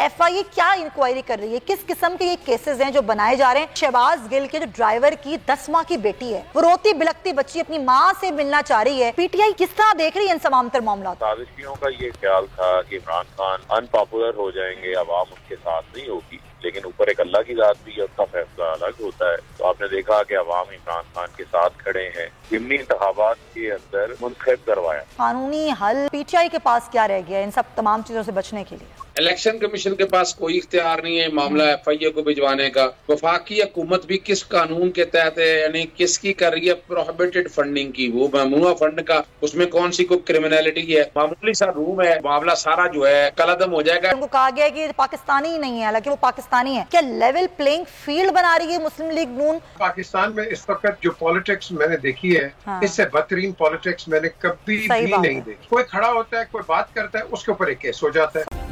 FIA क्या inquiry कर रही है, किस किस्म के ये केसेस हैं जो बनाए जा रहे हैं। शहबाज गिल के जो ड्राइवर की 10 माह की बेटी है, वो रोती बिलखती बच्ची अपनी माँ से मिलना चाह रही है। PTI किस तरह देख रही है इन तमाम तर मामला? साजिशियों का ये ख्याल था कि इमरान खान अनपॉपुलर हो जाएंगे, आवाम उनके साथ नहीं होगी, लेकिन ऊपर एक अल्लाह की जात भी है, उसका फैसला अलग होता है। तो आपने देखा कि अवाम इमरान खान के साथ खड़े हैं, ज़िमनी इंतखाबात के अंदर मुंतखब करवाया। कानूनी हल PTI के पास क्या रह गया इन सब तमाम चीजों से बचने के लिए? इलेक्शन कमीशन के पास कोई इख्तियार नहीं है मामला FIA को भिजवाने का। वफाकी हुकूमत भी किस कानून के तहत है, यानी किसकी कर रही है प्रोहिबिटेड फंडिंग की, वो ममनुआ फंड का, उसमें कौन सी कोई क्रिमिनलिटी है? मामूली सा रूम है, मामला सारा जो है कलअदम हो जाएगा। उनको कहा गया है कि पाकिस्तानी ही नहीं है, हालांकि वो पाकिस्तानी है। क्या लेवल प्लेइंग फील्ड बना रही है मुस्लिम लीग नून? पाकिस्तान में इस वक्त जो पॉलिटिक्स मैंने देखी है, इससे बदतरीन पॉलिटिक्स मैंने कभी भी नहीं देखी। कोई खड़ा होता है, कोई बात करता है, उसके ऊपर एक केस हो जाता है।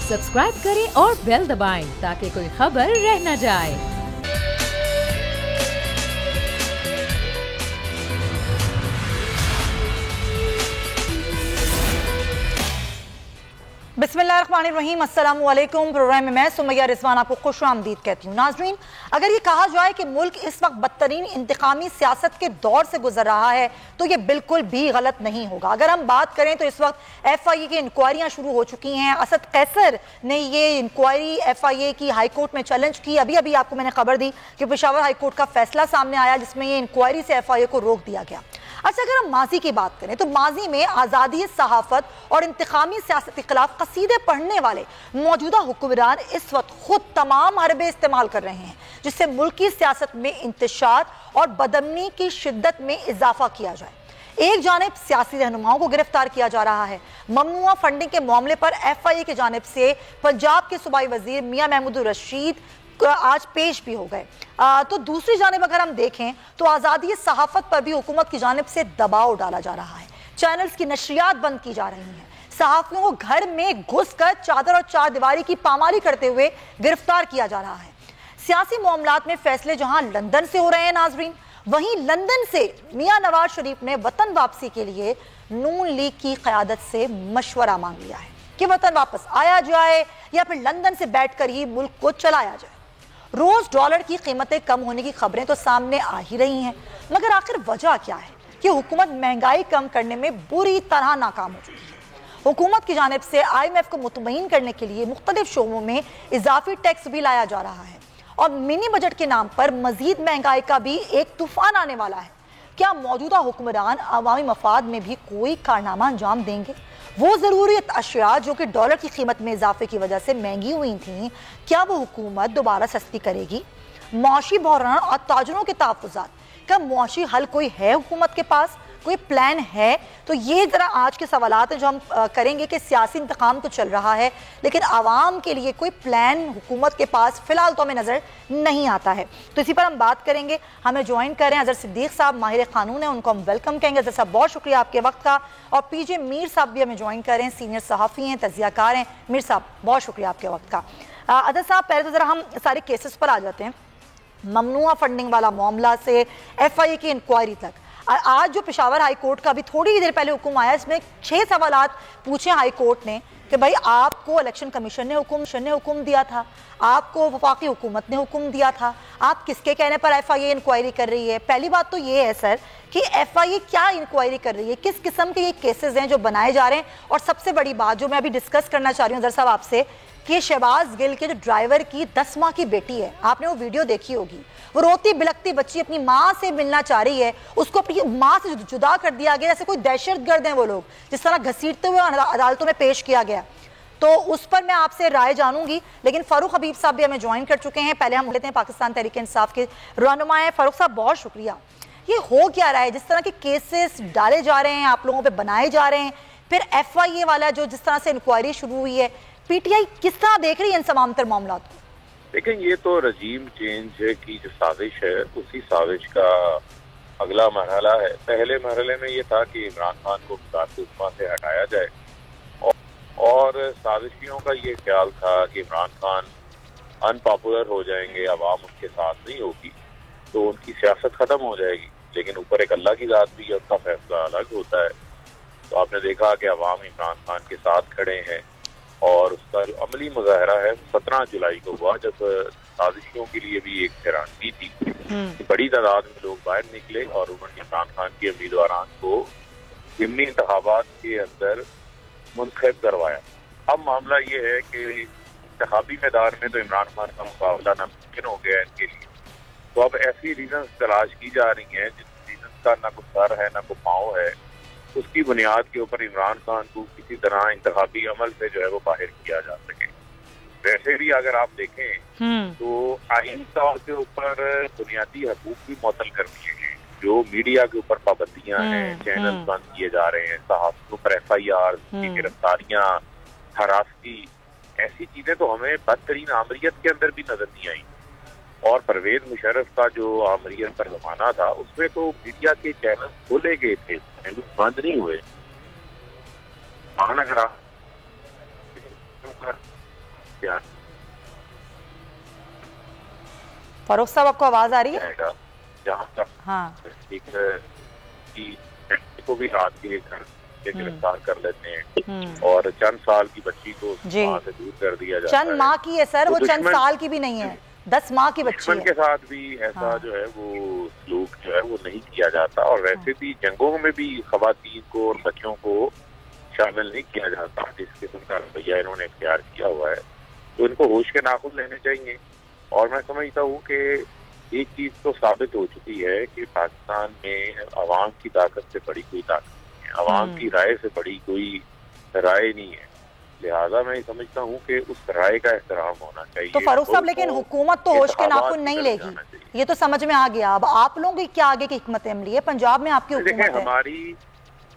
सब्सक्राइब करें और बेल दबाएं ताकि कोई खबर रह न जाए। बिस्मिल्लाहिर्रहमानिर्रहीम, अस्सलामु अलैकुम। प्रोग्राम में मैं सुमैया रिजवान आपको खुशामदीद कहती हूँ। नाज़रीन, अगर ये कहा जाए कि मुल्क इस वक्त बदतरीन इंतकामी सियासत के दौर से गुजर रहा है तो ये बिल्कुल भी गलत नहीं होगा। अगर हम बात करें तो इस वक्त FIA की इंक्वायरियाँ शुरू हो चुकी हैं। असद कैसर ने ये इंक्वायरी FIA की हाई कोर्ट में चैलेंज की। अभी अभी आपको मैंने खबर दी कि पेशावर हाई कोर्ट का फैसला सामने आया जिसमें ये इंक्वायरी से FIA को रोक दिया गया। अच्छा, अगर हम माजी की बात करें तो माजी में आज़ादी सहाफ़त और इंतकामी सियासत के खिलाफ कसीदे पढ़ने वाले मौजूदा हुक्मरान इस वक्त खुद तमाम हरबे इस्तेमाल कर रहे हैं जिससे मुल्क की सियासत में इंतशार और बदअमनी की शिद्दत में इजाफा किया जाए। एक जानिब सियासी रहनुमाओं को गिरफ्तार किया जा रहा है। ममनुआ फंडिंग के मामले पर FIA की जानिब से पंजाब के सूबाई वजीर मियां महमूद रशीद आज पेश भी हो गए। तो दूसरी जानिब अगर हम देखें तो आज़ादी सहाफ़त पर भी हुकूमत की जानिब से दबाव डाला जा रहा है। चैनल्स की नशरियात बंद की जा रही हैं। सहाफ़ियों को घर में घुसकर चादर और चार दीवारी की पामाली करते हुए गिरफ्तार किया जा रहा है। सियासी मामलात में फैसले जहां लंदन से हो रहे हैं नाजरीन, वहीं लंदन से मियां नवाज शरीफ ने वतन वापसी के लिए नून लीग की क़यादत से मशवरा मांग लिया है कि वतन वापस आया जाए या फिर लंदन से बैठकर ही मुल्क को चलाया जाए। रोज डॉलर की कीमतें कम होने की खबरें तो सामने आ ही रही हैं, मगर आखिर वजह क्या है कि हुकूमत महंगाई कम करने में बुरी तरह नाकाम हो चुकी है। हुकूमत की जानिब से IMF को मुतमईन करने के लिए मुख्तलिफ शोबों में इजाफी टैक्स भी लाया जा रहा है और मिनी बजट के नाम पर मजीद महंगाई का भी एक तूफान आने वाला है। क्या मौजूदा हुक्मरान अवामी मफाद में भी कोई कारनामा अंजाम देंगे? वो ज़रूरियत अशिया जो कि डॉलर की कीमत में इजाफे की वजह से महंगी हुई थी, क्या वो हुकूमत दोबारा सस्ती करेगी? मुआशी बहरान और ताजरों के तहफ़्फ़ुज़ात का मुआशी हल कोई है हुकूमत के पास? कोई प्लान है? तो ये ज़रा आज के सवालात हैं जो हम करेंगे कि सियासी इंतकाम तो चल रहा है लेकिन आवाम के लिए कोई प्लान हुकूमत के पास फ़िलहाल तो हमें नज़र नहीं आता है। तो इसी पर हम बात करेंगे। हमें ज्वाइन करें अज़हर सिद्दीक़ साहब, माहिर क़ानून है, उनको हम वेलकम कहेंगे। अज़हर साहब, बहुत शुक्रिया आपके वक्त का। और PJ मीर साहब भी हमें ज्वाइन करें, सीनियर सहाफ़ी हैं, तज़ियाकार हैं। मीर साहब, बहुत शुक्रिया आपके वक्त का। अज़हर साहब, पहले तो ज़रा हम सारे केसेस पर आ जाते हैं। ममनुआ फंडिंग वाला मामला से FIA की इंक्वायरी तक, आज जो पेशावर हाई कोर्ट का अभी थोड़ी देर पहले हुक्म आया, इसमें 6 सवालात पूछे हाई कोर्ट ने कि भाई आपको इलेक्शन कमीशन ने हुक्म दिया था, आपको वफाकी हुकूमत ने हुक्म दिया था, आप किसके कहने पर FIA इंक्वायरी कर रही है? पहली बात तो ये है सर कि FIA क्या इंक्वायरी कर रही है, किस किस्म के ये केसेस हैं जो बनाए जा रहे हैं? और सबसे बड़ी बात जो मैं अभी डिस्कस करना चाह रही हूँ साहब आपसे कि शहबाज गिल के जो ड्राइवर की 10 माह की बेटी है, आपने वो वीडियो देखी होगी, वो रोती बिलखती बच्ची अपनी माँ से मिलना चाह रही है, उसको अपनी माँ से जुदा कर दिया गया, जैसे कोई दहशतगर्द हैं वो लोग, जिस तरह घसीटते हुए अदालतों में पेश किया गया। तो उस पर मैं आपसे राय जानूंगी, लेकिन फारूक हबीब साहब भी हमें ज्वाइन कर चुके हैं। पहले हम लेते हैं पाकिस्तान तहरीक इंसाफ के रहनुमा हैं फारूक साहब, बहुत शुक्रिया। ये हो क्या रहा है, जिस तरह के केसेस डाले जा रहे हैं, आप लोगों पे बनाए जा रहे हैं, फिर FIA वाला जो जिस तरह से इंक्वायरी शुरू हुई है, PTI किस तरह देख रही है इन तमाम तर मामला को? लेकिन ये तो रजीम चेंज की जो साजिश है, उसी साजिश का अगला मरहला है। पहले मरहले में ये था कि इमरान खान को हुक्मा से हटाया जाए और साजिशियों का ये ख्याल था कि इमरान खान अनपॉपुलर हो जाएंगे, आवाम उनके साथ नहीं होगी, तो उनकी सियासत खत्म हो जाएगी। लेकिन ऊपर एक अल्लाह की जात भी है, उसका फैसला अलग होता है। तो आपने देखा कि अवाम इमरान खान के साथ खड़े हैं, और उसका जो अमली मुजाहरा है 17 जुलाई को हुआ, जब साजिशों के लिए भी एक हैरानगी थी कि बड़ी तादाद में लोग बाहर निकले और उन्होंने इमरान खान के उम्मीदवार को ज़िमनी इंतखाबात के अंदर मुंतखब करवाया। अब मामला ये है कि इंतखाबी मैदान में तो इमरान खान का मुकाबला नामुमकिन हो गया है इनके लिए, तो अब ऐसी रीजन तलाश की जा रही हैं जिस रीजन का ना कोई सर है ना कोई पाँव है, उसकी बुनियाद के ऊपर इमरान खान को किसी तरह इंतखाबी अमल से जो है वो बाहर किया जा सके। वैसे भी अगर आप देखें तो आईनी तौर के ऊपर बुनियादी हकूक भी मुअत्तल कर दिए गए, जो मीडिया के ऊपर पाबंदियां हैं, चैनल बंद किए जा रहे हैं, सहाफ़ियों पर FIR की गिरफ्तारियां, हरासती, ऐसी चीजें तो हमें बदतरीन आमरीत के अंदर भी नजर नहीं आई। और परवेज मुशर्रफ का जो आमरीत पर जमाना था उसमें तो मीडिया के चैनल खोले गए थे, बंद नहीं हुए। अगर आप फारूक साहब आपको आवाज आ रही है? जहाँ तक को भी रात के घर से गिरफ्तार कर लेते हैं और चंद साल की बच्ची को वहाँ से दूर कर दिया जाता है। चंद माह की है सर, वो चंद साल की भी नहीं है, 10 माह की बच्ची है। के साथ भी ऐसा जो है वो सलूक जो है वो नहीं किया जाता, और वैसे भी जंगों में भी खवातीन को और बच्चों को शामिल नहीं किया जाता जिस किस्म का रवैया इन्होंने इख्तियार किया हुआ है। तो इनको होश के नाखुन लेने चाहिए। और मैं समझता हूँ कि एक चीज तो साबित हो चुकी है कि पाकिस्तान में अवाम की ताकत से बड़ी कोई ताकत नहीं है, अवाम की राय से बड़ी कोई राय नहीं है। लिहाजा मैं समझता हूँ कि उस राय का एहतराम होना चाहिए। तो फारूक साहब लेकिन हुकूमत तो होश के नाखुन नहीं लेगी, ये तो समझ में आ गया। अब आप लोगों की क्या आगे की हिकमत अमली है? पंजाब में आपकी हुकूमत है,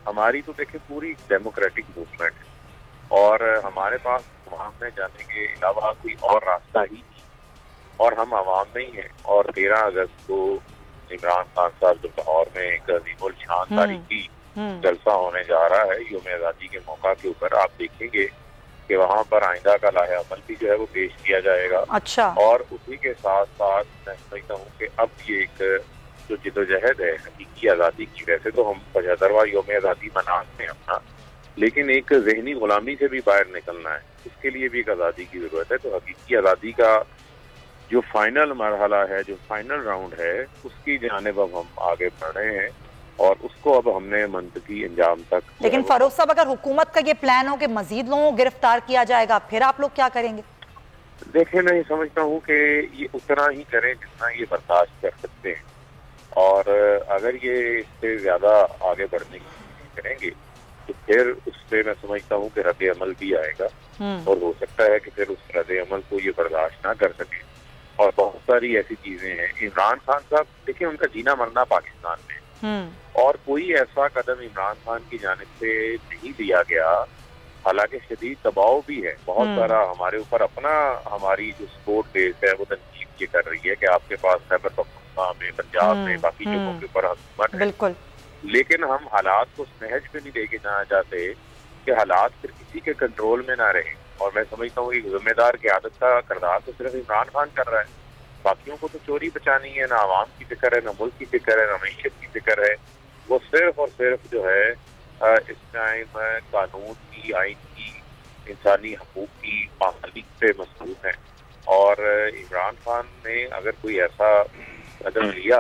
हमारी तो देखिए पूरी डेमोक्रेटिक मूवमेंट है और हमारे पास अवाम में जाने के अलावा कोई और रास्ता ही नहीं, और हम अवाम में ही हैं। और 13 अगस्त को इमरान खान साहब जो लाहौर में एक अजीमुल शान तारीखी जलसा होने जा रहा है यौम आज़ादी के मौका के ऊपर, आप देखेंगे कि वहाँ पर आइंदा का लाहे अमल भी जो है वो पेश किया जाएगा। अच्छा। और उसी के साथ साथ मैं समझता हूँ कि अब ये एक जो जिदोजहद है हकीकी आज़ादी की, वैसे तो हम 75वां यौम आज़ादी मनाते हैं अपना, लेकिन एक जहनी गुलामी से भी बाहर निकलना है, उसके लिए भी एक आज़ादी की जरूरत है। तो हकीकी आज़ादी का जो फाइनल मरहला है, जो फाइनल राउंड है, उसकी जानिब अब हम आगे बढ़ रहे हैं और उसको अब हमने मंतकी अंजाम तक। लेकिन फारूक साहब अगर हुकूमत का ये प्लान हो कि मजीद लोगों को गिरफ्तार किया जाएगा, फिर आप लोग क्या करेंगे? देखिए, मैं समझता हूँ कि ये उतना ही करें जितना ये बर्दाश्त कर सकते हैं, और अगर ये इससे ज्यादा आगे बढ़ने की कोशिश करेंगे तो फिर उससे मैं समझता हूँ कि रद्द अमल भी आएगा, और हो सकता है कि फिर उस रद्द अमल को ये बर्दाश्त ना कर सके। और बहुत सारी ऐसी चीजें हैं। इमरान खान साहब देखिए, उनका जीना मरना पाकिस्तान में, और कोई ऐसा कदम इमरान खान की जानिब से नहीं लिया गया, हालांकि शदीद दबाव भी है बहुत सारा हमारे ऊपर अपना। हमारी जो सपोर्ट बेस है वो तनकीद ये कर रही है कि आपके पास खैबर पख्तूनख्वा में, पंजाब में, बाकी जगहों के ऊपर हुकूमत है, बिल्कुल, लेकिन हम हालात को सहज पे नहीं लेके जाना चाहते कि हालात फिर किसी के कंट्रोल में ना रहे। और मैं समझता हूँ एक जिम्मेदार क़यादत का किरदार तो सिर्फ इमरान खान कर रहा है, बाकियों को तो चोरी बचानी है, ना आवाम की फिक्र है, ना मुल्क की फिक्र है, ना मीशत की फिक्र है। वो सिर्फ और सिर्फ जो है इस टाइम कानून की, आइन की, इंसानी हकूक की बहाली से मसरूफ है। और इमरान खान ने अगर कोई ऐसा कदम लिया,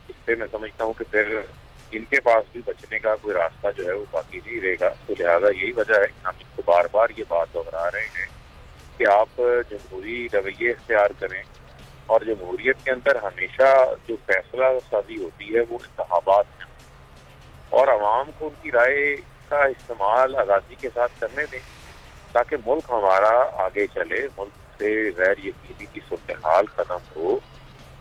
इससे मैं समझता हूँ कि फिर इनके पास भी बचने का कोई रास्ता जो है वो बाकी नहीं रहेगा। तो लिहाजा यही वजह है कि हम इनको बार बार ये बात दोहरा रहे हैं कि आप जमहूरी रवैये इख्तियार करें, और जमहूरियत के अंदर हमेशा जो फैसला साजी होती है वो इंतखाबात में, और आवाम को उनकी राय का इस्तेमाल आज़ादी के साथ करने दें ताकि मुल्क हमारा आगे चले, मुल्क से गैर यकीनी की सूरत हाल खत्म हो,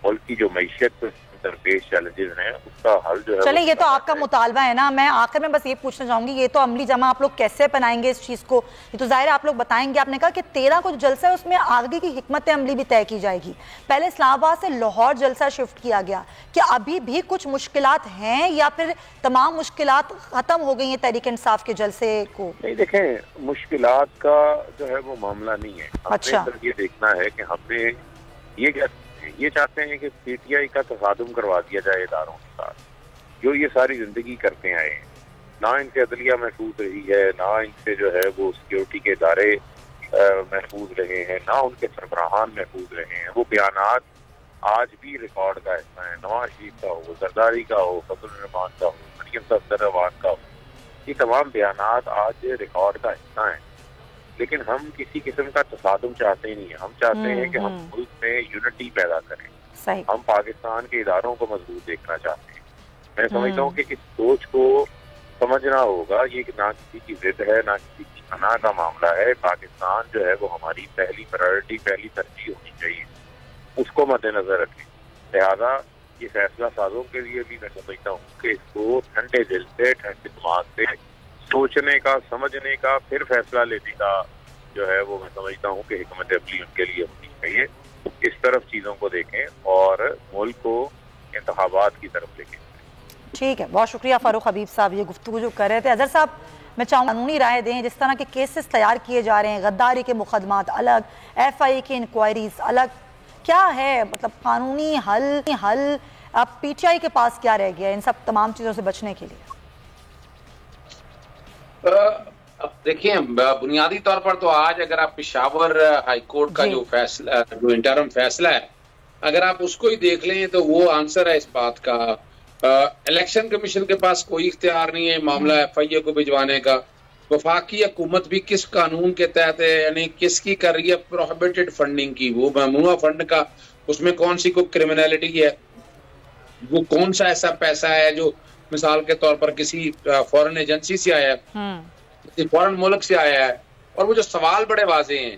मुल्क की जो मैशत दरपेश चैलेंजेस हैं उसका हल जो है। चले, ये तो आपका मुतालबा है ना। मैं आखिर में बस ये पूछना चाहूंगी, ये तो अमली जमा आप लोग कैसे बनाएंगे इस चीज को? ये तो जाहिर है आप लोग बताएंगे। आपने कहा कि 13 को जो जलसा है उसमें आगे की हिकमत अमली भी तय की जाएगी। पहले इस्लामाबाद से लाहौर जलसा शिफ्ट किया गया, क्या अभी भी कुछ मुश्किलात हैं या फिर तमाम मुश्किलात खत्म हो गई हैं तहरीक इंसाफ के जलसे को? नहीं, देखें, मुश्किलात का जो है वो मामला नहीं है। अच्छा, ये देखना है कि हमने ये चाहते हैं कि PTI का तसादुम करवा दिया जाए इदारों के साथ, जो ये सारी जिंदगी करते आए हैं। ना इनसे अदलिया महफूज रही है, ना इनसे जो है वो सिक्योरिटी के इदारे महफूज रहे हैं, ना उनके सरबराहान महफूज रहे हैं। वो बयानात आज भी रिकॉर्ड का हिस्सा है। नवाज शरीफ का हो, जरदारी का हो, फजल रहमान का हो, मरियम सफदर का हो, ये तमाम बयानात आज रिकॉर्ड का हिस्सा है। लेकिन हम किसी किस्म का तसादुम चाहते नहीं है। हम चाहते हैं कि हम मुल्क में यूनिटी पैदा करें। हम पाकिस्तान के इदारों को मजबूत देखना चाहते हैं। मैं समझता हूँ कि इस सोच को समझना होगा। ये ना किसी की जिद है, ना किसी की पनाह का मामला है। पाकिस्तान जो है वो हमारी पहली प्रायोरिटी, पहली तरजीह होनी चाहिए, उसको मद्देनजर रखें। लिहाजा ये फैसला साजों के लिए भी मैं समझता हूँ कि इसको ठंडे दिल से, ठंडे दिमाग से सोचने का, समझने का, फिर फैसला लेने का जो है वो मैं समझता हूँ कि हिकमत अमली उनके लिए होनी चाहिए। इस तरफ चीज़ों को देखें और मुल्क को इंतखाबात की तरफ लेके। ठीक है, बहुत शुक्रिया फारूक हबीब साहब, ये गुफ्तगू जो कर रहे थे। अजहर साहब, मैं चाहूँ कानूनी राय दें। जिस तरह के केसेस तैयार किए जा रहे हैं, गद्दारी के मुकदमात अलग, FIA की इंक्वायरीज अलग, क्या है मतलब कानूनी हल अब PTI के पास क्या रह गया इन सब तमाम चीज़ों से बचने के लिए? अब देखिए, बुनियादी तौर पर तो आज अगर आप पेशावर हाई कोर्ट का जो फैसला, जो इंटरम फैसला है, अगर आप उसको ही देख लें तो वो आंसर है इस बात का। इलेक्शन कमीशन के पास कोई इख्तियार नहीं है मामला FIA को भिजवाने का। वफाकी हुकूमत भी किस कानून के तहत है, यानी किसकी कर रही है प्रोहिबिटेड फंडिंग की, वो ममनुआ फंड का, उसमें कौन सी कोई क्रिमिनलिटी है, वो कौन सा ऐसा पैसा है जो मिसाल के तौर पर किसी फॉरेन एजेंसी से आया है, किसी फॉरेन मुल्क से आया है। और वो जो सवाल बड़े वाजे हैं,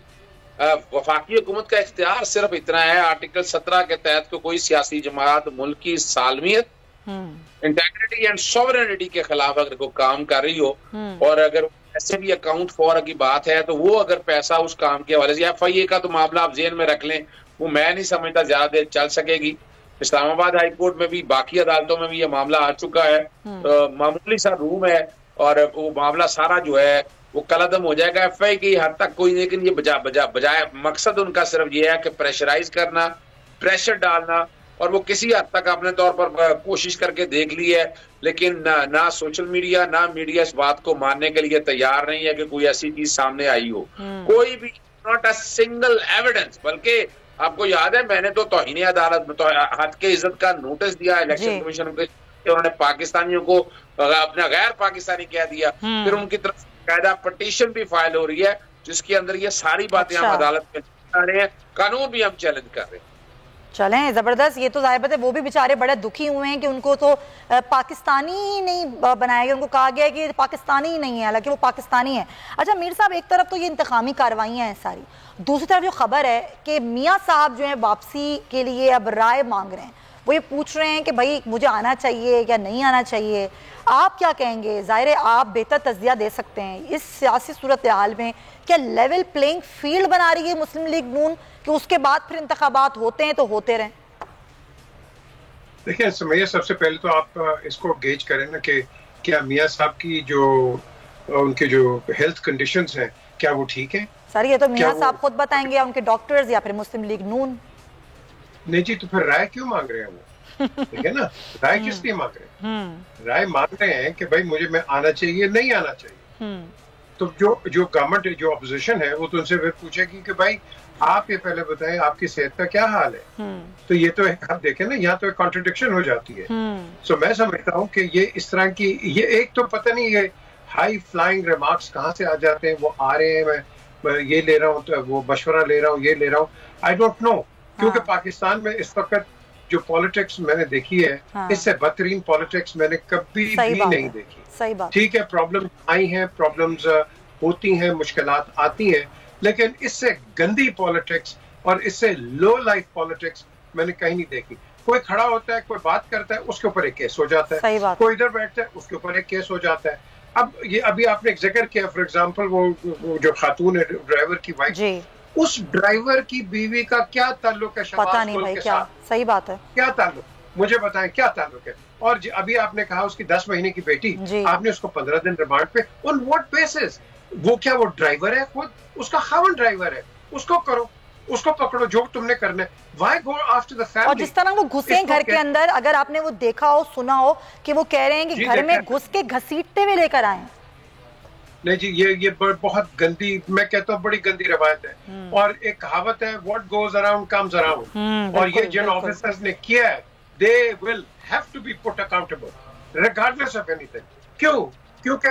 वफाकी हुकूमत का इख्तियार सिर्फ इतना है, आर्टिकल 17 के तहत कोई सियासी जमात मुल्क की सालमियत, इंटेग्रिटी एंड सॉवरेनिटी के खिलाफ अगर कोई काम कर रही हो, और अगर ऐसे भी अकाउंट फॉर की बात है, तो वो अगर पैसा उस काम के हवाले से, FIA का तो मामला आप जेल में रख लें, वो मैं नहीं समझता ज्यादा देर चल सकेगी। इस्लामाबाद हाई कोर्ट में भी, बाकी अदालतों में भी ये मामला आ चुका है। मामूली सा रूम है और वो मामला सारा जो है वो कलअदम हो जाएगा। FIA की हद तक कोई, लेकिन ये बजाय मकसद उनका सिर्फ ये है कि प्रेशराइज करना, प्रेशर डालना, और वो किसी हद तक अपने तौर पर कोशिश करके देख ली है। लेकिन ना सोशल मीडिया, ना मीडिया इस बात को मानने के लिए तैयार नहीं है कि कोई ऐसी चीज सामने आई हो। कोई भी, नॉट अ सिंगल एविडेंस। बल्कि आपको याद है, मैंने तो तौहीन अदालत, हद के इज्जत का नोटिस दिया इलेक्शन कमीशन को, उन्होंने पाकिस्तानियों को अपना गैर पाकिस्तानी कह दिया। फिर उनकी तरफ कायदा पटिशन भी फाइल हो रही है जिसके अंदर ये सारी बातें हम अदालत में आ रहे हैं, कानून भी हम चैलेंज कर रहे हैं। चलें, ज़बरदस्त। ये तो जाहिर बात है वो भी बेचारे बड़े दुखी हुए हैं कि उनको तो पाकिस्तानी ही नहीं बनाया गया, उनको कहा गया कि पाकिस्तानी ही नहीं है, हालांकि वो पाकिस्तानी है। अच्छा मीर साहब, एक तरफ तो ये इंतकामी कार्रवाइयाँ हैं सारी, दूसरी तरफ जो खबर है कि मियाँ साहब जो है वापसी के लिए अब राय मांग रहे हैं, वो ये पूछ रहे हैं कि भाई मुझे आना चाहिए या नहीं आना चाहिए। आप क्या कहेंगे? ज़ाहिर है आप बेहतर तज़किया दे सकते हैं। इस सियासी सूरत हाल में क्या लेवल प्लेइंग फील्ड बना रही है मुस्लिम लीग नून कि उसके बाद फिर इंतखाबात होते हैं तो होते रहें? देखिए सुमैया, सबसे पहले तो आप इसको गेज करें ना कि क्या मियाँ साहब की जो उनके जो हेल्थ कंडीशंस हैं क्या वो ठीक है? सर ये तो मियाँ साहब खुद बताएंगे, या उनके डॉक्टर्स या फिर मुस्लिम लीग नून? नहीं जी, तो फिर राय क्यों मांग रहे हैं वो? ठीक है ना, राय किस लिए मांग रहे हैं? राय मांग रहे हैं कि भाई मुझे मैं आना चाहिए, नहीं आना चाहिए। तो जो गवर्नमेंट, जो अपोजिशन है, वो तो उनसे फिर पूछेगी कि भाई आप ये पहले बताएं आपकी सेहत का क्या हाल है। तो ये तो आप देखें ना, यहाँ तो एक कॉन्ट्रडिक्शन हो जाती है। सो मैं समझता हूँ कि ये इस तरह की, ये एक तो पता नहीं ये हाई फ्लाइंग रिमार्क्स कहाँ से आ जाते हैं। वो आ रहे हैं, मैं ये ले रहा हूँ, तो वो मशवरा ले रहा हूँ, ये ले रहा हूँ, आई डोंट नो। क्योंकि पाकिस्तान में इस वक्त जो पॉलिटिक्स मैंने देखी है, इससे बदतरीन पॉलिटिक्स मैंने कभी भी नहीं देखी। सही बात। ठीक है, प्रॉब्लम आई हैं, प्रॉब्लम्स होती हैं, मुश्किलात आती हैं, लेकिन इससे गंदी पॉलिटिक्स और इससे लो लाइफ पॉलिटिक्स मैंने कहीं नहीं देखी। कोई खड़ा होता है, कोई बात करता है, उसके ऊपर एक केस हो जाता है। कोई इधर बैठता है, उसके ऊपर एक केस हो जाता है। अब ये अभी आपने एक जिक्र किया, फॉर एग्जाम्पल वो जो खातून है, ड्राइवर की वाइफ, उस ड्राइवर की बीवी का क्या ताल्लुक है पता नहीं भाई, क्या सही बात है, क्या ताल्लुक, मुझे बताएं क्या ताल्लुक है। और अभी आपने कहा उसकी 10 महीने की बेटी, आपने उसको 15 दिन रिमांड पे, ऑन व्हाट बेसिस? वो क्या वो ड्राइवर है खुद? उसका खावन ड्राइवर है, उसको करो, उसको पकड़ो, जो तुमने करना है। Why go after the family? और जिस तरह वो घुसे घर के अंदर, अगर आपने वो देखा हो, सुना हो कि वो कह रहे हैं कि घर में घुस के घसीटते हुए लेकर आए। नहीं जी, ये बहुत गंदी, मैं कहता हूँ बड़ी गंदी रवायत है। और एक कहावत है, what goes around comes around. और ये जिन ऑफिसर्स ने किया है, they will have to be put accountable regardless of anything. क्यों? क्योंकि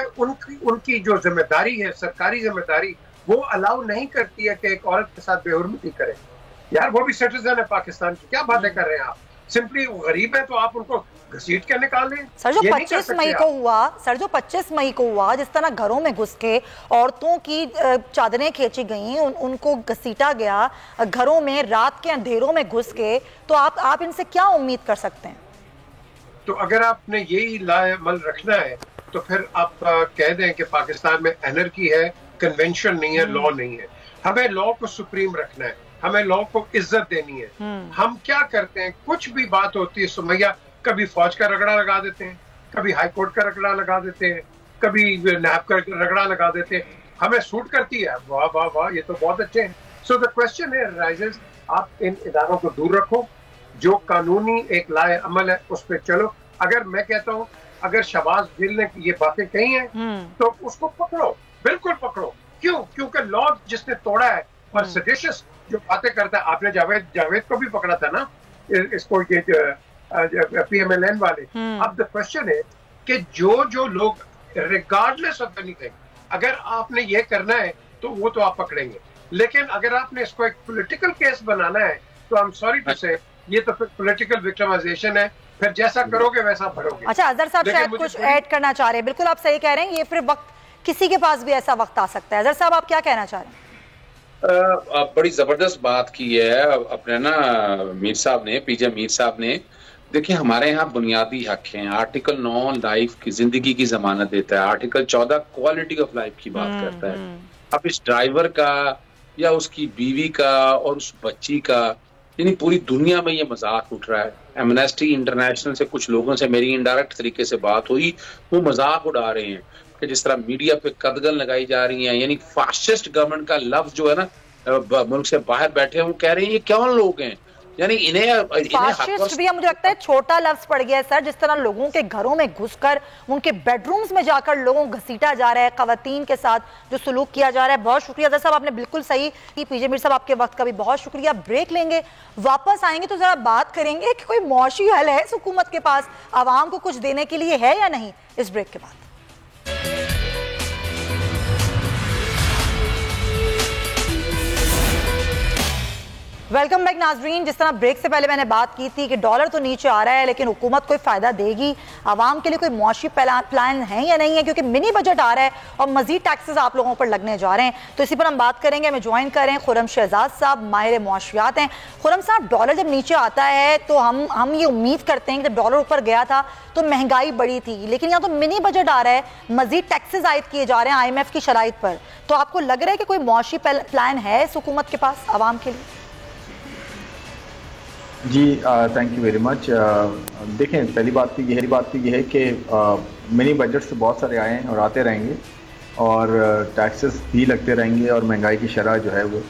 उनकी जो जिम्मेदारी है, सरकारी जिम्मेदारी, वो अलाउ नहीं करती है कि एक औरत के साथ बेहुरमती करे। यार वो भी सिटीजन है पाकिस्तान की, क्या बातें कर रहे हैं आप? सिंपली वो गरीब है तो आप उनको घसीट के निकाल लें। सर जो 25 मई को हुआ, जिस तरह घरों में घुस के औरतों की चादरें खींची गई, उनको घसीटा गया घरों में रात के अंधेरों में घुस के, तो आप इनसे क्या उम्मीद कर सकते हैं? तो अगर आपने यही लाअमल रखना है तो फिर आप कह दें कि पाकिस्तान में एनर्की है, कन्वेंशन नहीं है, लॉ नहीं है। हमें लॉ को सुप्रीम रखना है, हमें लॉ को इज्जत देनी है। हम क्या करते हैं, कुछ भी बात होती है सुमैया, कभी फौज का रगड़ा लगा देते हैं, कभी हाई कोर्ट का रगड़ा लगा देते हैं, कभी नैब का रगड़ा लगा देते हैं। हमें सूट करती है, वाह वाह वाह, ये तो बहुत अच्छे हैं। सो द क्वेश्चन है राइजेस, आप इन इदारों को दूर रखो, जो कानूनी एक लाए अमल है उस पर चलो। अगर मैं कहता हूँ, अगर शहबाज गिल ने ये बातें कही हैं तो उसको पकड़ो, बिल्कुल पकड़ो। क्यों? क्योंकि लॉ जिसने तोड़ा है और सडिशियस जो बातें करता है, आपने जावेद को भी पकड़ा था ना, इसको ये PMLN वाले। अब द क्वेश्चन है कि जो लोग रिगार्डलेस ऑफ एनीथिंग, अगर आपने ये करना है तो वो तो आप पकड़ेंगे, लेकिन अगर आपने इसको एक पॉलिटिकल केस बनाना है तो आई एम सॉरी टू से, ये तो फिर पॉलिटिकल विक्टिमाइजेशन है। फिर जैसा करोगे वैसा भरोगे। अच्छा, अजहर साहब शायद कुछ ऐड करना चाह रहे हैं। बिल्कुल आप सही कह रहे हैं, ये फिर वक्त किसी के पास भी ऐसा वक्त आ सकता है। अजहर साहब आप क्या कहना चाह रहे हैं? बड़ी जबरदस्त बात की है अपने ना मीर साहब ने, पीजे मीर साहब ने। देखिए, हमारे यहाँ बुनियादी हक हैं। आर्टिकल 9 लाइफ की, जिंदगी की जमानत देता है। आर्टिकल 14 क्वालिटी ऑफ लाइफ की बात करता है। अब इस ड्राइवर का या उसकी बीवी का और उस बच्ची का, यानी पूरी दुनिया में ये मजाक उठ रहा है। एमनेस्टी इंटरनेशनल से कुछ लोगों से मेरी इनडायरेक्ट तरीके से बात हुई, वो मजाक उड़ा रहे हैं कि जिस तरह मीडिया पे कदगन लगाई जा रही है, यानी फासिस्ट गवर्नमेंट का लफ्ज जो है ना, मुल्क से बाहर बैठे हैं वो कह रहे हैं ये कौन लोग हैं, यानी इन्हें फासिस्ट भी मुझे लगता है छोटा लफ्ज पड़ गया है सर। जिस तरह लोगों के घरों में घुसकर उनके बेडरूम्स में जाकर लोगों को घसीटा जा रहा है, खवातीन के साथ जो सलूक किया जा रहा है। बहुत शुक्रिया अजहर साहब, आपने बिल्कुल सही की। पीजे मीर साहब, आपके वक्त का भी बहुत शुक्रिया। ब्रेक लेंगे, वापस आएंगे तो जरा बात करेंगे कि कोई मौशी हल है हुकूमत के पास, आवाम को कुछ देने के लिए है या नहीं, इस ब्रेक के बाद। वेलकम बैक नाजरीन। जिस तरह ब्रेक से पहले मैंने बात की थी कि डॉलर तो नीचे आ रहा है लेकिन हुकूमत कोई फायदा देगी, आवाम के लिए कोई मुआशी प्लान है या नहीं है, क्योंकि मिनी बजट आ रहा है और मजीद टैक्सेस आप लोगों पर लगने जा रहे हैं। तो इसी पर हम बात करेंगे। हमें ज्वाइन कर रहे हैं खुर्रम शहजाद साहब, माहिर मुआशियात हैं। खुर्रम साहब, डॉलर जब नीचे आता है तो हम ये उम्मीद करते हैं कि जब डॉलर ऊपर गया था तो महंगाई बढ़ी थी, लेकिन यहाँ तो मिनी बजट आ रहा है, मजीद टैक्सेस आयद किए जा रहे हैं IMF की शराइत पर। तो आपको लग रहा है कि कोई मुआशी प्लान है इस हुकूमत के पास आवाम के लिए? जी थैंक यू वेरी मच। देखें, पहली बात तो ये है कि मिनी बजट्स तो बहुत सारे आए हैं और आते रहेंगे और टैक्सेस भी लगते रहेंगे और महंगाई की शरह जो है वो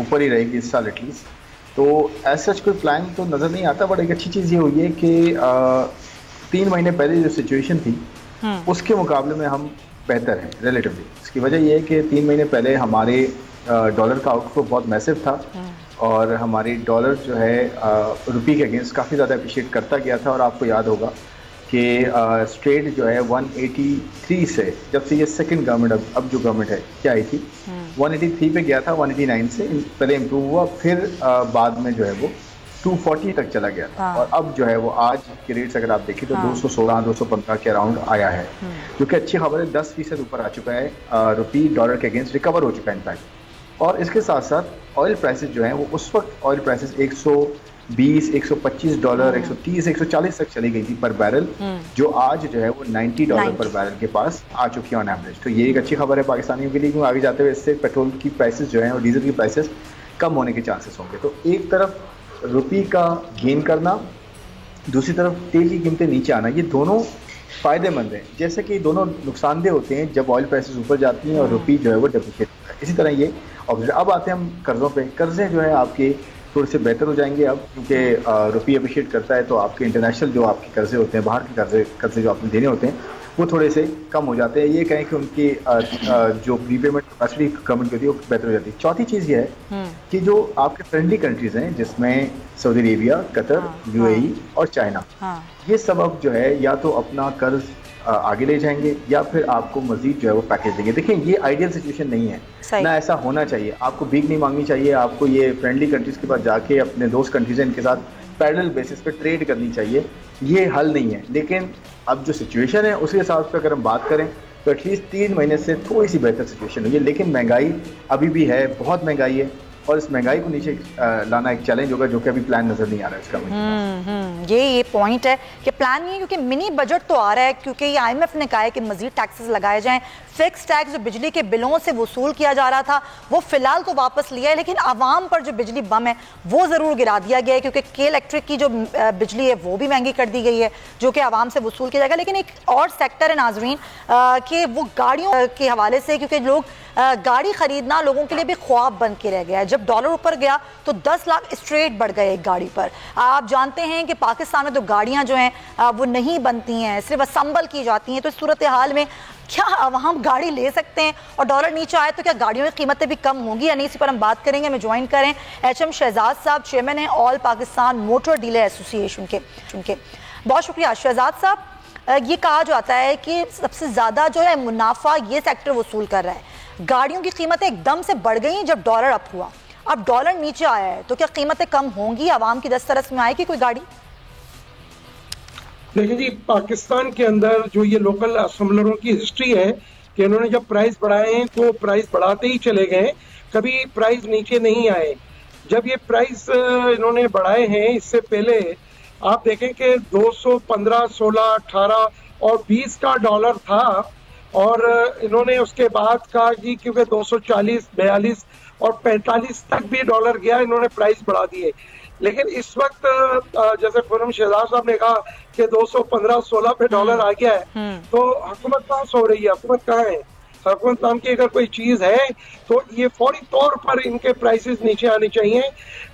ऊपर ही रहेगी इस साल एटलीस्ट। तो ऐसा कोई प्लान तो नज़र नहीं आता। बट एक अच्छी चीज़ ये हुई है कि 3 महीने पहले जो सिचुएशन थी उसके मुकाबले में हम बेहतर हैं रिलेटिवली। इसकी वजह यह है कि 3 महीने पहले हमारे डॉलर का आउटफ्लो बहुत मैसिव था और हमारी डॉलर जो है रुपये के अगेंस्ट काफ़ी ज़्यादा अप्रिशिएट करता गया था। और आपको याद होगा कि स्ट्रेट जो है 183 से, जब से ये सेकंड गवर्नमेंट अब जो गवर्नमेंट है क्या आई थी, 183 पे गया था, 189 से पहले इम्प्रूव हुआ, फिर बाद में जो है वो 240 तक चला गया था। और अब जो है वो आज के रेट्स अगर आप देखें तो 216-215 के अराउंड आया है, जो कि अच्छी खबर है। 10% ऊपर आ चुका है, रुपये डॉलर के अगेंस्ट रिकवर हो चुका है इनफैक्ट। और इसके साथ साथ ऑयल प्राइसेस जो हैं वो उस वक्त ऑयल प्राइसेस 120, 125 डॉलर, 130, 140 तक चली गई थी पर बैरल, जो आज जो है वो 90 डॉलर पर बैरल के पास आ चुकी है ऑन एवरेज। तो ये एक अच्छी खबर है पाकिस्तानियों के लिए, क्योंकि आगे जाते हुए इससे पेट्रोल की प्राइसेस जो हैं और डीजल की प्राइसेस कम होने के चांसेस होंगे। तो एक तरफ रुपये का गेन करना, दूसरी तरफ तेल की कीमतें नीचे आना, ये दोनों फ़ायदेमंद हैं। जैसे कि दोनों नुकसानदेह होते हैं जब ऑयल प्राइसेस ऊपर जाती हैं और रुपये जो है वो डेप्रिशिएट होता है, इसी तरह ये ऑब्जर्व। अब आते हैं हम कर्ज़ों पे। कर्ज़े जो है आपके थोड़े से बेहतर हो जाएंगे अब, क्योंकि रुपये अप्रिशिएट करता है तो आपके इंटरनेशनल जो आपके कर्ज़े होते हैं, बाहर के कर्ज़े जो आपने देने होते हैं वो थोड़े से कम हो जाते हैं। ये कहें कि उनकी जो प्रीपेमेंट कैपेसिटी गवर्नमेंट की होती है वो बेहतर हो जाती है। चौथी चीज़ ये है कि जो आपके फ्रेंडली कंट्रीज हैं जिसमें सऊदी अरेबिया, कतर, यूएई और चाइना, ये सब अब जो है या तो अपना कर्ज आगे ले जाएंगे या फिर आपको मजीद जो है वो पैकेज देंगे। देखिए ये आइडियल सिचुएशन नहीं है ना, ऐसा होना चाहिए। आपको भीख नहीं मांगनी चाहिए, आपको ये फ्रेंडली कंट्रीज के पास जाके अपने दोस्त कंट्रीज हैं इनके साथ पैरेलल बेसिस पे ट्रेड करनी चाहिए। ये हल नहीं है, लेकिन अब जो सिचुएशन है उसके हिसाब से अगर हम बात करें तो एटलीस्ट 3 महीने से थोड़ी सी बेहतर सिचुएशन हुई है। लेकिन महंगाई अभी भी है, बहुत महंगाई है और इस महंगाई को नीचे लाना एक चैलेंज होगा जो कि अभी प्लान नजर नहीं आ रहा है इसका। ये पॉइंट है कि प्लान नहीं है, क्योंकि मिनी बजट तो आ रहा है, क्योंकि ये IMF ने कहा है कि मजीद टैक्सेस लगाए जाएं। फिक्स टैक्स जो बिजली के बिलों से वसूल किया जा रहा था वो फिलहाल तो वापस लिया है, लेकिन आवाम पर जो बिजली बम है वो ज़रूर गिरा दिया गया है, क्योंकि के इलेक्ट्रिक की जो बिजली है वो भी महंगी कर दी गई है जो कि आवाम से वसूल किया जाएगा। लेकिन एक और सेक्टर है नाजरीन कि वो गाड़ियों के हवाले से, क्योंकि लोग गाड़ी खरीदना लोगों के लिए भी ख्वाब बन के रह गया है। जब डॉलर ऊपर गया तो 10 लाख स्ट्रेट बढ़ गए एक गाड़ी पर। आप जानते हैं कि पाकिस्तान में तो गाड़ियां जो हैं वो नहीं बनती हैं, सिर्फ असम्बल की जाती हैं। तो इस सूरत हाल में क्या हम गाड़ी ले सकते हैं और डॉलर नीचे आए तो क्या गाड़ियों की कीमतें भी कम होंगी या नहीं, इसी पर हम बात करेंगे। हमें ज्वाइन करें HM शहजाद साहब, चेयरमैन हैं all Pakistan motor dealer association के। बहुत शुक्रिया शहजाद साहब। ये कहा जाता है कि सबसे ज़्यादा जो है मुनाफा ये सेक्टर वसूल कर रहा है। गाड़ियों की कीमतें एकदम से बढ़ गई जब डॉलर अप हुआ, अब डॉलर नीचे आया है तो क्या कीमतें कम होंगी, आवाम की दस्तरस में आएगी कोई गाड़ी? देखिए जी, पाकिस्तान के अंदर जो ये लोकल असम्बलरों की हिस्ट्री है कि इन्होंने जब प्राइस बढ़ाए हैं तो प्राइस बढ़ाते ही चले गए, कभी प्राइस नीचे नहीं आए। जब ये प्राइस इन्होंने बढ़ाए हैं, इससे पहले आप देखें कि 215, 16, 18 और 20 का डॉलर था और इन्होंने उसके बाद कहा कि क्योंकि 240, 42 और 45 तक भी डॉलर गया, इन्होंने प्राइस बढ़ा दिए। लेकिन इस वक्त जैसे खुर्रम शहजाद साहब ने कहा कि 215, 16 पे डॉलर आ गया है, तो हुकूमत कहाँ सो रही है? हुकूमत कहाँ है? हुकूमत नाम की अगर कोई चीज है तो ये फौरी तौर पर इनके प्राइसेस नीचे आने चाहिए।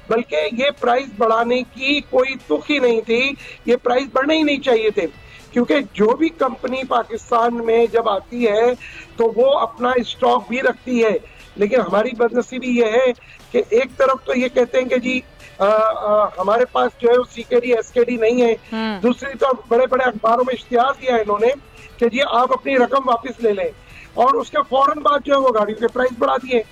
बल्कि ये प्राइस बढ़ाने की कोई तुक ही नहीं थी, ये प्राइस बढ़ने ही नहीं चाहिए थे, क्योंकि जो भी कंपनी पाकिस्तान में जब आती है तो वो अपना स्टॉक भी रखती है। लेकिन हमारी बदनसीबी ये है कि एक तरफ तो ये कहते हैं कि जी हमारे पास जो है CKD SKD नहीं है, दूसरी तरफ बड़े बड़े अखबारों में इश्तिहार दिया है इन्होंने कि जी आप अपनी रकम वापस ले लें, और उसके फौरन बाद जो है वो गाड़ियों के प्राइस बढ़ा दिए।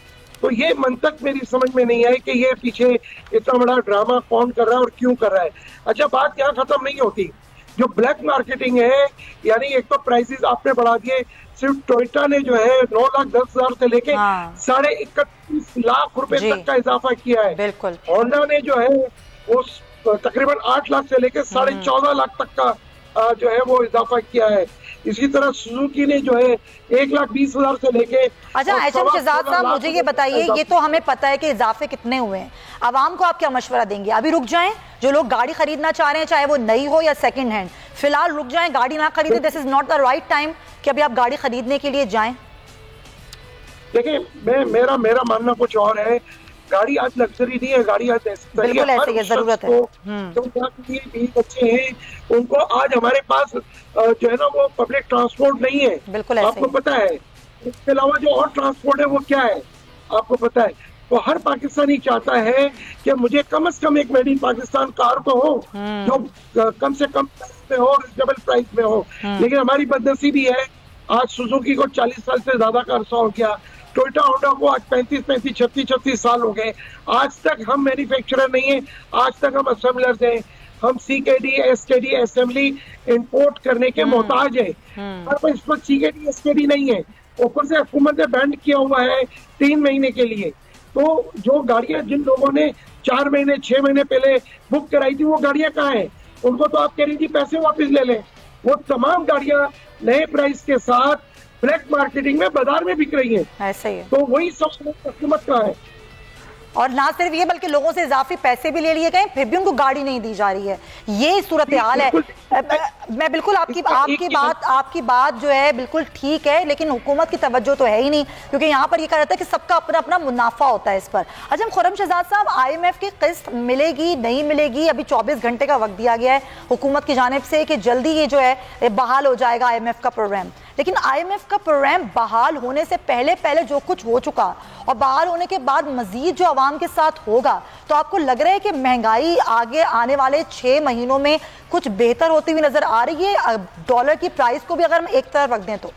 तो ये मंतक मेरी समझ में नहीं आई कि ये पीछे इतना बड़ा ड्रामा कौन कर रहा है और क्यों कर रहा है। अच्छा, बात यहाँ खत्म नहीं होती, जो ब्लैक मार्केटिंग है, यानी एक तो प्राइसेस आपने बढ़ा दिए, सिर्फ टोयोटा ने जो है 9,10,000 से लेके 31.5 लाख रुपए तक का इजाफा किया है। बिल्कुल। होंडा ने जो है वो तकरीबन 8 लाख से लेके 14.5 लाख तक का जो है वो इजाफा किया है। इसी तरह सुजुकी ने जो है 1,20,000 से लेके। अच्छा HM शहजाद साहब, मुझे ये बताइए, ये तो हमें पता है कि इजाफे कितने हुए हैं, आवाम को आप क्या मशवरा देंगे? अभी रुक जाएं, जो लोग गाड़ी खरीदना चाह रहे हैं चाहे वो नई हो या सेकंड हैंड, फिलहाल रुक जाएं, गाड़ी ना खरीदें, this is not the right time कि अभी आप गाड़ी खरीदने के लिए जाएं? देखिए, मेरा मानना कुछ और है। गाड़ी आज लग्जरी नहीं है, गाड़ी आज बिल्कुल ऐसे ही जरूरत है। जो बच्चे हैं उनको आज हमारे पास जो है ना वो पब्लिक ट्रांसपोर्ट नहीं है, बिल्कुल आपको पता है। इसके अलावा जो और ट्रांसपोर्ट है वो क्या है आपको पता है। तो हर पाकिस्तानी चाहता है कि मुझे कम से कम एक मेड इन पाकिस्तान कार तो हो जो कम से कम प्राइस में हो, रिजनेबल प्राइस में हो। लेकिन हमारी बदनसीबी है, आज सुजुकी को 40 साल से ज्यादा का अरसा हो गया, टोयोटा होंडा को आज 35, 36 साल हो गए, आज तक हम मैन्युफैक्चरर नहीं है, आज तक हम असेंबलर्स हैं। हम CKD SKD असेंबली इंपोर्ट करने के मोहताज है, पर इस वक्त CKD SKD नहीं है। ऊपर से हुकूमत ने बैंड किया हुआ है 3 महीने के लिए। तो जो गाड़ियां जिन लोगों ने 4 महीने 6 महीने पहले बुक कराई थी वो गाड़ियां कहाँ हैं? उनको तो आप कह रही थी पैसे वापस ले लें। वो तमाम गाड़ियां नए प्राइस के साथ ब्लैक मार्केटिंग में बाजार में बिक रही है। ऐसे ही है। तो वही सब हुकूमत का है। और ना सिर्फ ये बल्कि लोगों से इजाफी पैसे भी ले लिए गए, फिर भी उनको गाड़ी नहीं दी जा रही है। ये सूरत हाल है। मैं बिल्कुल आपकी बात जो है बिल्कुल ठीक है, लेकिन हुकूमत की तवज्जो तो है ही नहीं, क्योंकि यहाँ पर ये कहा जाता है कि सबका अपना अपना मुनाफा होता है इस पर। अच्छा खुर्रम शहजाद साहब, IMF की किस्त मिलेगी नहीं मिलेगी, अभी 24 घंटे का वक्त दिया गया है हुकूमत की जानिब से कि जल्दी ये जो है बहाल हो जाएगा IMF का प्रोग्राम, लेकिन IMF का प्रोग्राम बहाल होने से पहले जो कुछ हो चुका और बहाल होने के बाद मजीद जो आवाम के साथ होगा, तो आपको लग रहा है कि महंगाई आगे आने वाले 6 महीनों में कुछ बेहतर होती हुई नजर आ रही है? डॉलर की प्राइस को भी अगर हम एक तरफ रख दें तो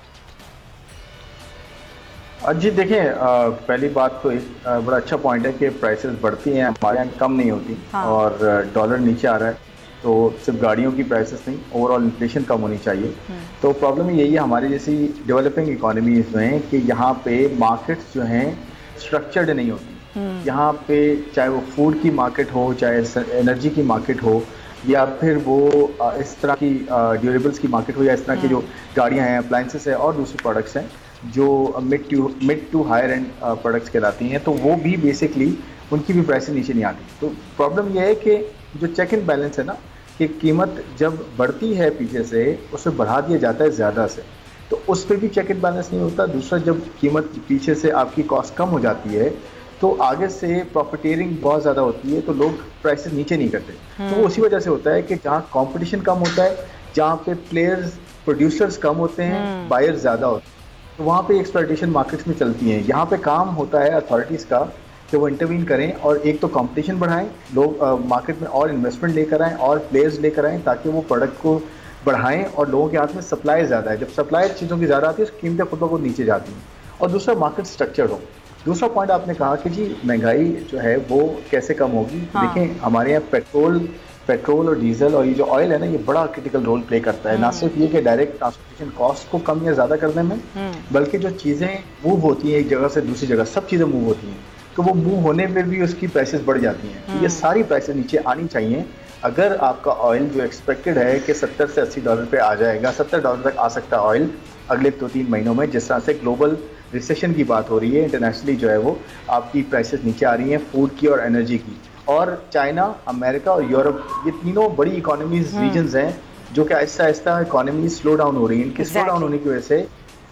जी देखें, पहली बात तो बड़ा अच्छा पॉइंट है कि प्राइसेस बढ़ती हैं, हमारे यहाँ कम नहीं होती। हाँ। और डॉलर नीचे आ रहा है, तो सिर्फ गाड़ियों की प्राइसेस नहीं, ओवरऑल इन्फ्लेशन कम होनी चाहिए। तो प्रॉब्लम यही है हमारी जैसी डेवलपिंग इकोनॉमीज में कि यहाँ पे मार्केट्स जो हैं स्ट्रक्चर्ड नहीं होती। यहाँ पे चाहे वो फूड की मार्केट हो, चाहे एनर्जी की मार्केट हो, या फिर वो इस तरह की ड्यूरेबल्स की मार्केट हो, या इस तरह की जो गाड़ियाँ हैं, अप्लाइंसेस है और दूसरे प्रोडक्ट्स हैं जो mid to higher end products कहलाती हैं, तो वो भी बेसिकली उनकी भी प्राइसेस नीचे नहीं आती। तो प्रॉब्लम यह है कि जो चेक एंड बैलेंस है ना, कि कीमत जब बढ़ती है पीछे से उसे बढ़ा दिया जाता है ज़्यादा से, तो उस पर भी चेक एंड बैलेंस नहीं होता। दूसरा, जब कीमत पीछे से आपकी कॉस्ट कम हो जाती है तो आगे से प्रॉफिटेरिंग बहुत ज़्यादा होती है, तो लोग प्राइसेस नीचे नहीं करते। तो वो उसी वजह से होता है कि जहाँ कंपटीशन कम होता है, जहाँ पे प्रोड्यूसर्स कम होते हैं, बायर्स ज़्यादा होते हैं, तो वहाँ पे एक्सप्लॉयटेशन मार्केट्स में चलती हैं। यहाँ पे काम होता है अथॉरिटीज़ का कि वो इंटरवीन करें और एक तो कंपटीशन बढ़ाएं, लोग मार्केट में और इन्वेस्टमेंट लेकर आएँ और प्लेयर्स लेकर आएँ, ताकि वो प्रोडक्ट को बढ़ाएं और लोगों के हाथ में सप्लाई ज़्यादा है। जब सप्लाई चीज़ों की ज़्यादा आती है, कीमतें खुद ब खुद नीचे जाती हैं। और दूसरा, मार्केट स्ट्रक्चर्ड हो। दूसरा पॉइंट आपने कहा कि जी महंगाई जो है वो कैसे कम होगी। हाँ। देखें, हमारे यहाँ पेट्रोल और डीजल और ये जो ऑयल है ना, ये बड़ा क्रिटिकल रोल प्ले करता है। ना सिर्फ ये कि डायरेक्ट ट्रांसपोर्टेशन कॉस्ट को कम या ज़्यादा करने में, बल्कि जो चीज़ें मूव होती हैं एक जगह से दूसरी जगह, सब चीज़ें मूव होती हैं, तो वो मूव होने पर भी उसकी प्राइसेस बढ़ जाती हैं। तो ये सारी प्राइसेस नीचे आनी चाहिए। अगर आपका ऑयल जो एक्सपेक्टेड है कि $70 से $80 पे आ जाएगा, $70 तक आ सकता है ऑयल अगले 2-3 महीनों में, जिस तरह से ग्लोबल रिसेशन की बात हो रही है, इंटरनेशनली जो है वो आपकी प्राइसेस नीचे आ रही हैं फूड की और एनर्जी की। और चाइना, अमेरिका और यूरोप, ये तीनों बड़ी इकोनॉमीज रीजन्स हैं जो कि Aahista Aahista economy slow down हो रही है। इनके स्लो डाउन होने की वजह से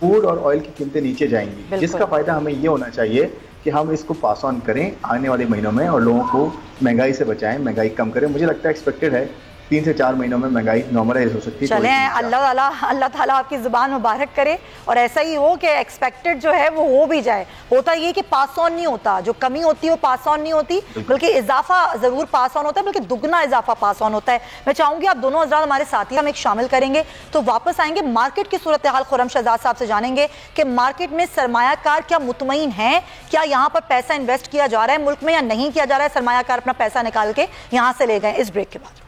फूड और ऑयल की कीमतें नीचे जाएंगी, जिसका फायदा हमें ये होना चाहिए कि हम इसको पास ऑन करें आने वाले महीनों में और लोगों को महंगाई से बचाएं, महंगाई कम करें। मुझे लगता है एक्सपेक्टेड है 3 से 4 महीनों में महंगाई नॉर्मलाइज हो सकती है। चलें, अल्लाह ताला आपकी ज़ुबान मुबारक करे और ऐसा ही हो कि एक्सपेक्टेड जो है वो हो भी जाए। होता ये कि पास ऑन नहीं होता, जो कमी होती है वो पास ऑन नहीं होती, बल्कि इजाफा ज़रूर पास ऑन होता है, बल्कि दुगना इजाफा पास ऑन होता है। मैं चाहूँगी आप दोनों हज़रात हमारे साथी हम एक शामिल करेंगे, तो वापस आएंगे मार्केट की सूरत हाल खुर्रम शहजाद साहब से जानेंगे कि मार्केट में सरमायाकार क्या मुतमईन है, क्या यहाँ पर पैसा इन्वेस्ट किया जा रहा है मुल्क में या नहीं किया जा रहा है, सरमायाकार अपना पैसा निकाल के यहाँ से ले गए। इस ब्रेक के बाद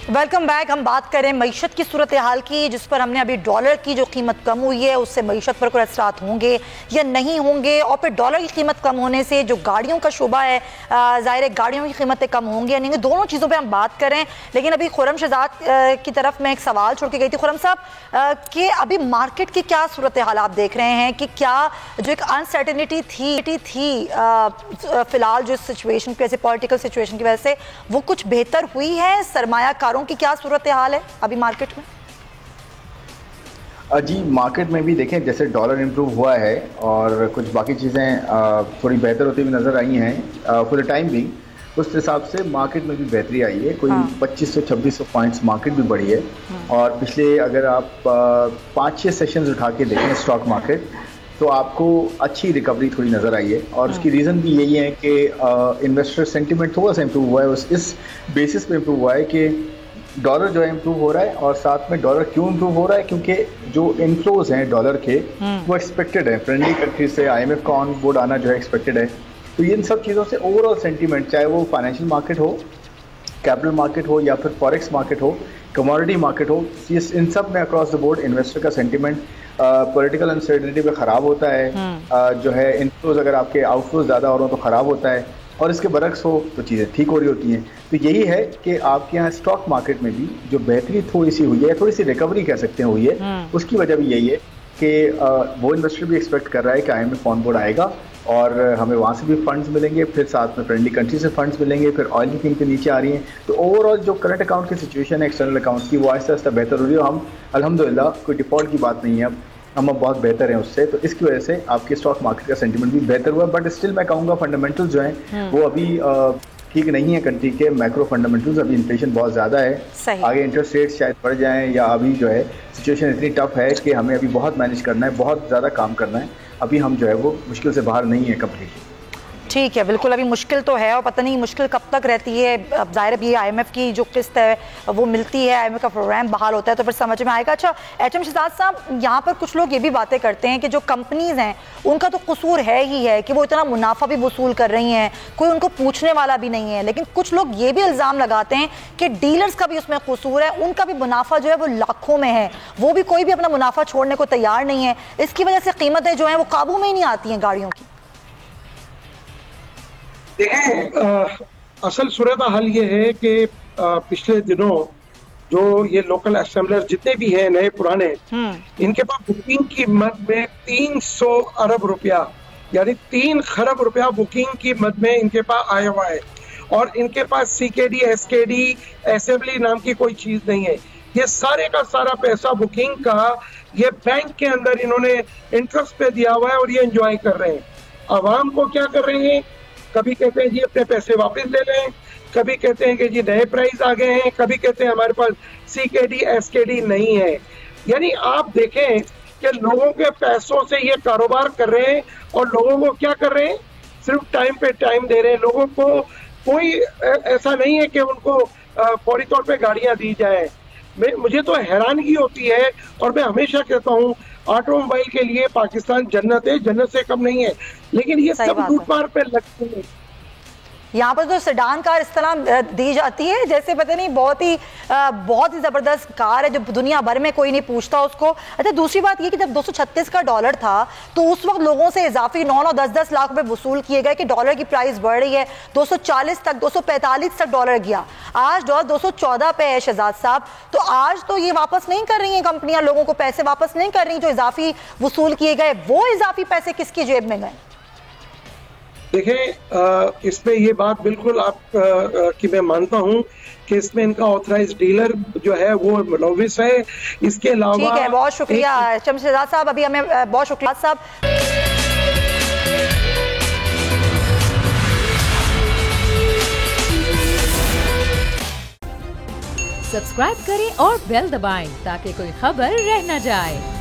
वेलकम बैक। हम बात करें मईशत की सूरत हाल की, जिस पर हमने अभी डॉलर की जो कीमत कम हुई है उससे मईशत पर कोई असरात होंगे या नहीं होंगे, और फिर डॉलर की कीमत कम होने से जो गाड़ियों का शोबा है, ज़ाहिर है गाड़ियों की कीमतें कम होंगी या नहीं, दोनों चीज़ों पे हम बात करें। लेकिन अभी खुर्रम शहजाद की तरफ मैं एक सवाल छोड़ के गई थी खुर्रम साहब कि अभी मार्केट की क्या सूरत हाल आप देख रहे हैं कि क्या जो एक अनसर्टेनिटी थी फिलहाल जो सिचुएशन की वजह से, पॉलिटिकल सिचुएशन की वजह से, वो कुछ बेहतर हुई है? सरमायाकारों की क्या सूरत हाल है अभी मार्केट में? जी मार्केट में भी देखें, जैसे डॉलर इम्प्रूव हुआ है और कुछ बाकी चीज़ें थोड़ी बेहतर होती हुई नज़र आई हैं फॉर द टाइम बिंग, उस हिसाब से मार्केट में भी बेहतरी आई है। कोई 2500-2600 पॉइंट्स मार्केट भी बढ़ी है। और पिछले अगर आप 5-6 सेशंस उठा के देखें स्टॉक मार्केट, तो आपको अच्छी रिकवरी थोड़ी नज़र आई है। और उसकी रीज़न भी यही है कि इन्वेस्टर सेंटिमेंट थोड़ा सा इम्प्रूव हुआ है। इस बेसिस पे इम्प्रूव हुआ है कि डॉलर जो है इम्प्रूव हो रहा है। और साथ में डॉलर क्यों इम्प्रूव हो रहा है? क्योंकि जो इनफ्लोज हैं डॉलर के वो एक्सपेक्टेड है। फ्रेंडली कंट्री से IMF का ऑन बोर्ड आना जो है एक्सपेक्टेड है। तो इन सब चीज़ों से ओवरऑल सेंटीमेंट, चाहे वो फाइनेंशियल मार्केट हो, कैपिटल मार्केट हो, या फिर फॉरेक्स मार्केट हो, कमोडिटी मार्केट हो, इन सब में अक्रॉस द बोर्ड इन्वेस्टर का सेंटीमेंट पॉलिटिकल अनसर्टेनिटी पे ख़राब होता है। जो है इनफ्लोज, अगर आपके आउटफ्लोज ज़्यादा हो रहे हो तो ख़राब होता है, और इसके बरक्स हो तो चीज़ें ठीक हो रही होती हैं। तो यही है कि आपके यहाँ स्टॉक मार्केट में भी जो बेहतरी थोड़ी सी हुई है, थोड़ी सी रिकवरी कह सकते हैं हुई है, उसकी वजह भी यही है कि वो इन्वेस्टर भी एक्सपेक्ट कर रहा है कि IMF ऑन बोर्ड आएगा और हमें वहाँ से भी फंड्स मिलेंगे, फिर साथ में फ्रेंडली कंट्री से फंड्स मिलेंगे, फिर ऑयल की कीमतें नीचे आ रही हैं। तो ओवरऑल जो करंट अकाउंट की सिचुएशन है एक्सटर्नल अकाउंट की, वो आहिस्ता आहिस्ता बेहतर हो रही है। हम अल्हम्दुलिल्लाह कोई डिफ़ॉल्ट की बात नहीं है, अब हम बहुत बेहतर हैं उससे। तो इसकी वजह से आपके स्टॉक मार्केट का सेंटीमेंट भी बेहतर हुआ, बट स्टिल मैं कहूँगा फंडामेंटल्स जो हैं वो अभी ठीक नहीं है। कंट्री के मैक्रो फंडामेंटल्स, अभी इन्फ्लेशन बहुत ज़्यादा है, आगे इंटरेस्ट रेट शायद बढ़ जाएं, या अभी जो है सिचुएशन इतनी टफ है कि हमें अभी बहुत मैनेज करना है, बहुत ज़्यादा काम करना है। अभी हम जो है वो मुश्किल से बाहर नहीं है कंप्लीटली। ठीक है, बिल्कुल अभी मुश्किल तो है और पता नहीं मुश्किल कब तक रहती है। अब ज़ाहिर भी IMF की जो किस्त है वो मिलती है, IMF का प्रोग्राम बहाल होता है तो फिर समझ में आएगा। अच्छा HM शहजाद साहब, यहाँ पर कुछ लोग ये भी बातें करते हैं कि जो कंपनीज हैं उनका तो कसूर है ही है कि वो इतना मुनाफा भी वसूल कर रही हैं, कोई उनको पूछने वाला भी नहीं है। लेकिन कुछ लोग ये भी इल्ज़ाम लगाते हैं कि डीलर्स का भी उसमें कसूर है, उनका भी मुनाफा जो है वो लाखों में है, वो भी कोई भी अपना मुनाफा छोड़ने को तैयार नहीं है। इसकी वजह से कीमतें जो हैं वो काबू में ही नहीं आती हैं गाड़ियों की। देखें, असल सूरत हाल ये है कि पिछले दिनों जो ये लोकल असेंबलर जितने भी हैं नए पुराने, इनके पास बुकिंग की मद में 300 अरब रुपया यानी 3 खरब रुपया बुकिंग की मद में इनके पास आया हुआ है। और इनके पास CKD SKD असेंबली नाम की कोई चीज नहीं है। ये सारे का सारा पैसा बुकिंग का ये बैंक के अंदर इन्होंने इंटरेस्ट पे दिया हुआ है और ये एंजॉय कर रहे हैं। आवाम को क्या कर रहे हैं, कभी कहते हैं जी अपने पैसे वापस ले लें, कभी कहते हैं कि जी नए प्राइस आ गए हैं, कभी कहते हैं हमारे पास CKD SKD नहीं है। यानी आप देखें कि लोगों के पैसों से ये कारोबार कर रहे हैं और लोगों को क्या कर रहे हैं, सिर्फ टाइम पे टाइम दे रहे हैं। लोगों को कोई ऐसा नहीं है कि उनको फौरी तौर पे गाड़ियां दी जाए। मुझे तो हैरानगी होती है और मैं हमेशा कहता हूँ ऑटोमोबाइल के लिए पाकिस्तान जन्नत है, जन्नत से कम नहीं है, लेकिन ये सब लूटमार पे लगते हैं। यहाँ पर तो सेडान कार इस तरह दी जाती है जैसे पता नहीं बहुत ही ज़बरदस्त कार है जो दुनिया भर में कोई नहीं पूछता उसको। अच्छा, दूसरी बात ये कि जब 236 का डॉलर था तो उस वक्त लोगों से इजाफी 9-10 लाख रुपए वसूल किए गए कि डॉलर की प्राइस बढ़ रही है, 240 तक 245 तक डॉलर गया। आज डॉलर 214 पे है शहजाद साहब। तो आज तो ये वापस नहीं कर रही हैं कंपनियां, लोगों को पैसे वापस नहीं कर रही जो इजाफी वसूल किए गए। वो इजाफी पैसे किसकी जेब में गए? देखें, इसमें ये बात बिल्कुल आप कि मैं मानता हूं कि इसमें इनका ऑथराइज्ड डीलर जो है वो मुलविस है। इसके अलावा ठीक है, बहुत शुक्रिया शहजाद साहब, अभी हमें बहुत शुक्रिया साहब। सब्सक्राइब करें और बेल दबाएं ताकि कोई खबर रह न जाए।